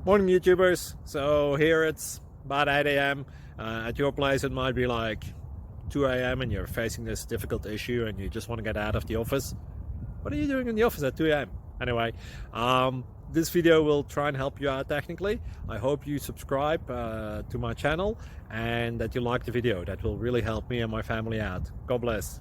Morning YouTubers. So here it's about 8 a.m. At your place it might be like 2 a.m. and you're facing this difficult issue and you just want to get out of the office. What are you doing in the office at 2 a.m.? Anyway, this video will try and help you out technically. I hope you subscribe to my channel and that you like the video. That will really help me and my family out. God bless.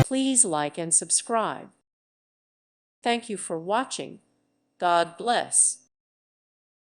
Please like and subscribe. Thank you for watching. God bless.